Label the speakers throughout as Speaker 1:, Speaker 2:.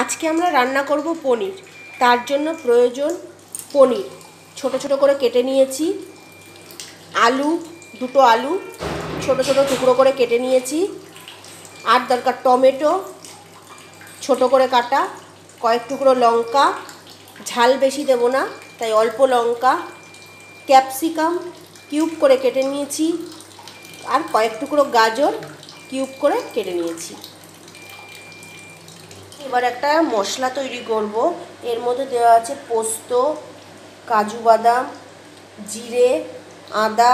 Speaker 1: আজকে আমরা রান্না করব পনির। তার জন্য প্রয়োজন পনির ছোট ছোট করে কেটে নিয়েছি, আলু দুটো আলু ছোট ছোট টুকরো করে কেটে নিয়েছি, আর দরকার টমেটো ছোট করে কাটা, কয়েক টুকরো লঙ্কা, ঝাল বেশি দেব না তাই অল্প লঙ্কা, ক্যাপসিকাম কিউব করে কেটে নিয়েছি, আর কয়েক টুকরো গাজর কিউব করে কেটে নিয়েছি। এবার একটা মশলা তৈরি করব। এর মধ্যে দেওয়া আছে পোস্ত, কাজু বাদাম, জিরে, আদা,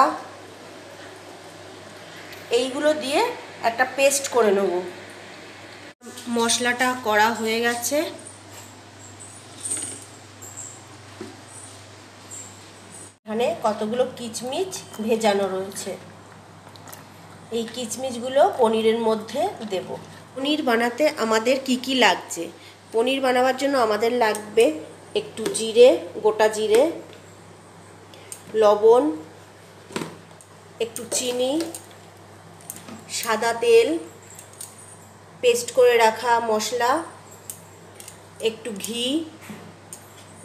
Speaker 1: এইগুলো দিয়ে একটা পেস্ট করে নেব। মশলাটা করা হয়ে গেছে। এখানে কতগুলো কিচমিচ ভেজানো রয়েছে, এই কিচমিচগুলো পনিরের মধ্যে দেব। পনির বানাতে আমাদের কি কি লাগছে? পনির বানাবার জন্য আমাদের লাগবে একটু জিরে, গোটা জিরে, লবণ, একটু চিনি, সাদা তেল, পেস্ট করে রাখা মশলা, একটু ঘি,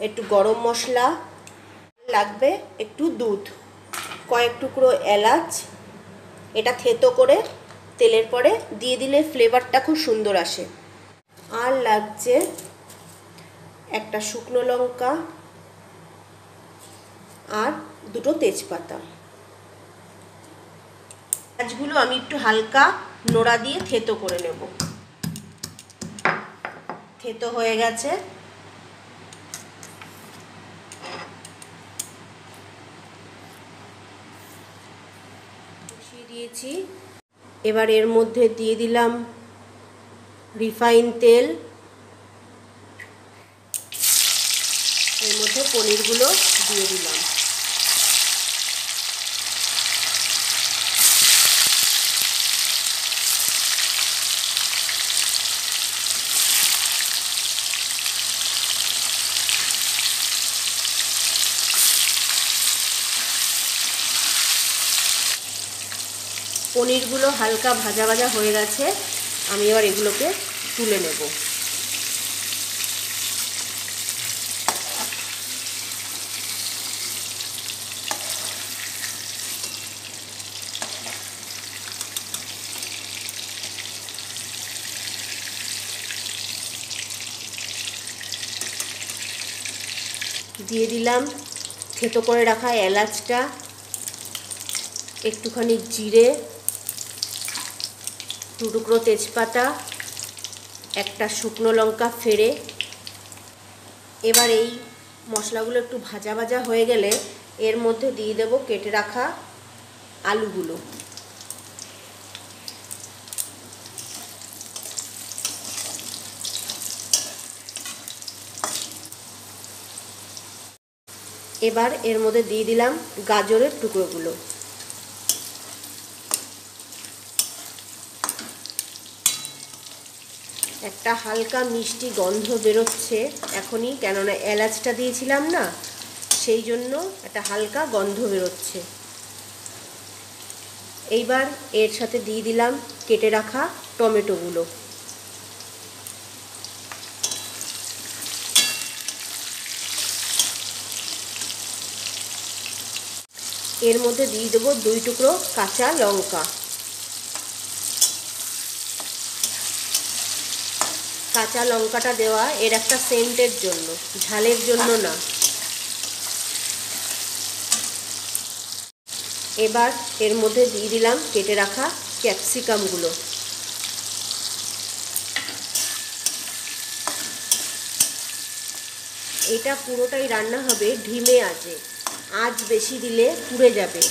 Speaker 1: একটু গরম মশলা, লাগবে একটু দুধ, কয়েক টুকরো এলাচ। এটা থেতো করে তেলের পরে দিয়ে দিলে ফ্লেভারটা খুব সুন্দর আসে। আর লাগছে একটা শুকনো লঙ্কা আর দুটো তেজপাতা। পেঁয়াজগুলো আমি একটু হালকা নোড়া দিয়ে থেতো করে নেব। থেতো হয়ে গেছে। বসিয়ে দিয়েছি। এবার এর মধ্যে দিয়ে দিলাম রিফাইন তেল। এর মধ্যে পনিরগুলো দিয়ে দিলাম। পনিরগুলো হালকা ভাজা ভাজা হয়ে গেছে। আমি এবার এগুলোকে তুলে নেব। দিয়ে দিলাম থেতো করে রাখা এলাচটা, একটুখানি জিরে, দু টুকরো তেজপাতা, একটা শুকনো লঙ্কা ফেড়ে। এবার এই মশলাগুলো একটু ভাজা ভাজা হয়ে গেলে এর মধ্যে দিয়ে দেব কেটে রাখা আলুগুলো। এবার এর মধ্যে দিয়ে দিলাম গাজরের টুকরোগুলো। একটা হালকা মিষ্টি গন্ধ বেরোচ্ছে এখনই, কেননা এলাচটা দিয়েছিলাম না, সেই জন্য একটা হালকা গন্ধ বেরোচ্ছে। এইবার এর সাথে দিয়ে দিলাম কেটে রাখা টমেটোগুলো। এর মধ্যে দিয়ে দেবো 2 টুকরো কাঁচা লঙ্কা। কাঁচা লঙ্কাটা দেওয়া এর একটা সেন্টের জন্য, ঝালের জন্য না। এবার এর মধ্যে দিয়ে দিলাম কেটে রাখা ক্যাপসিকামগুলো। এটা পুরোটাই রান্না হবে ধিমে আঁচে, আঁচ বেশি দিলে পুড়ে যাবে।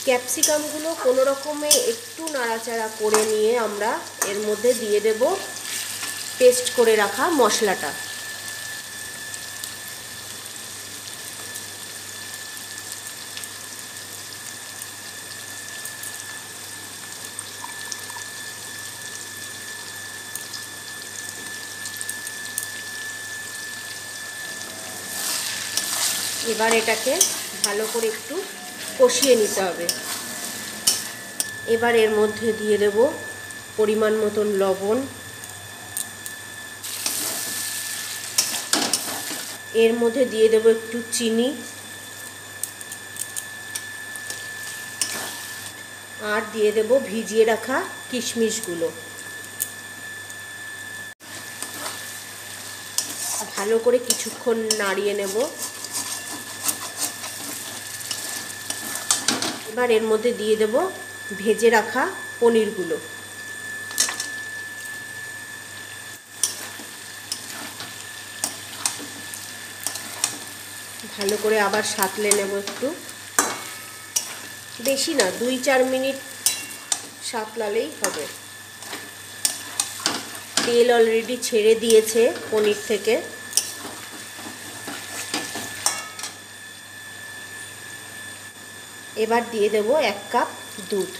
Speaker 1: ক্যাপসিকামগুলো কোনো রকমে একটু নাড়াচাড়া করে নিয়ে আমরা এর মধ্যে দিয়ে দেব পেস্ট করে রাখা মশলাটা। এবার এটাকে ভালো করে একটু কষিয়ে নিতে হবে। এবার এর মধ্যে দিয়ে দেব পরিমাণ মতন লবণ, এর মধ্যে দিয়ে দেবো একটু চিনি আর দিয়ে দেব ভিজিয়ে রাখা কিশমিশগুলো। ভালো করে কিছুক্ষণ নাড়িয়ে নেব। এবার এর মধ্যে দিয়ে দেব ভেজে রাখা পনিরগুলো। ভালো করে আবার সাঁতলে নেব একটু, বেশি না, 2-4 মিনিট সাঁতলালেই হবে। তেল অলরেডি ছেড়ে দিয়েছে পনির থেকে। এবার দিয়ে দেব 1 কাপ দুধ।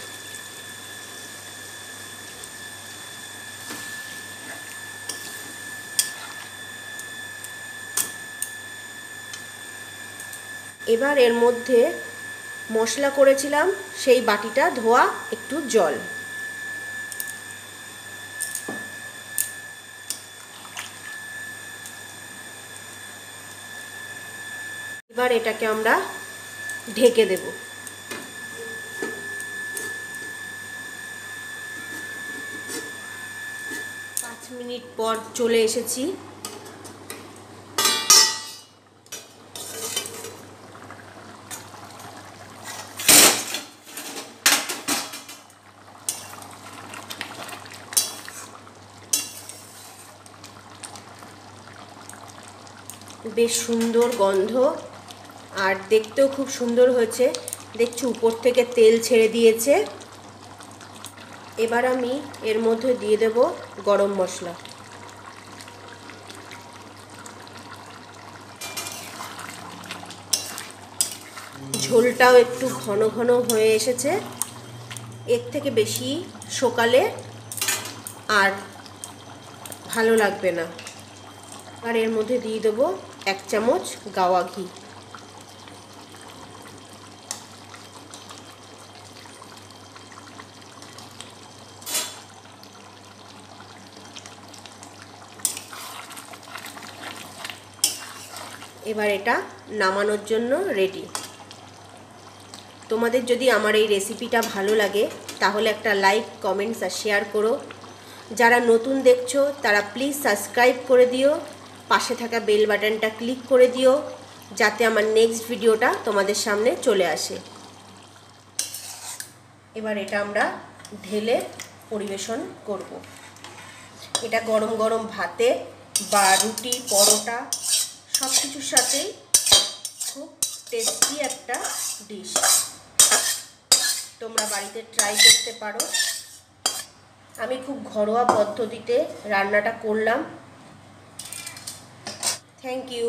Speaker 1: এবার এর মধ্যে মশলা করেছিলাম সেই বাটিটা ধোয়া একটু জল। এবার এটাকে আমরা ঢেকে দেব। 5 মিনিট পর চলে এসেছি। বেশ সুন্দর গন্ধ আর দেখতেও খুব সুন্দর হয়েছে। দেখছি উপর থেকে তেল ছেড়ে দিয়েছে। এবার আমি এর মধ্যে দিয়ে দেব গরম মশলা। ঝোলটাও একটু ঘন ঘন হয়ে এসেছে। এর থেকে বেশি সকালে আর ভালো লাগবে না। আর এর মধ্যে দিয়ে দেব 1 চামচ গাওয়া ঘি। এবার এটা নামানোর জন্য রেডি। তোমাদের যদি আমার এই রেসিপিটা ভালো লাগে তাহলে একটা লাইক, কমেন্টস আর শেয়ার করো। যারা নতুন দেখছো তারা প্লিজ সাবস্ক্রাইব করে দিও। পাশে থাকা বেল বাটনটা ক্লিক করে দিও যাতে আমার নেক্সট ভিডিওটা তোমাদের সামনে চলে আসে। এবার এটা আমরা ঢেলে পরিবেশন করব। এটা গরম গরম ভাতে বা রুটি, পরোটা সব কিছুর সাথেই খুব টেস্টি একটা ডিশ। তোমরা বাড়িতে ট্রাই করতে পারো। আমি খুব ঘরোয়া পদ্ধতিতে রান্নাটা করলাম। Thank you.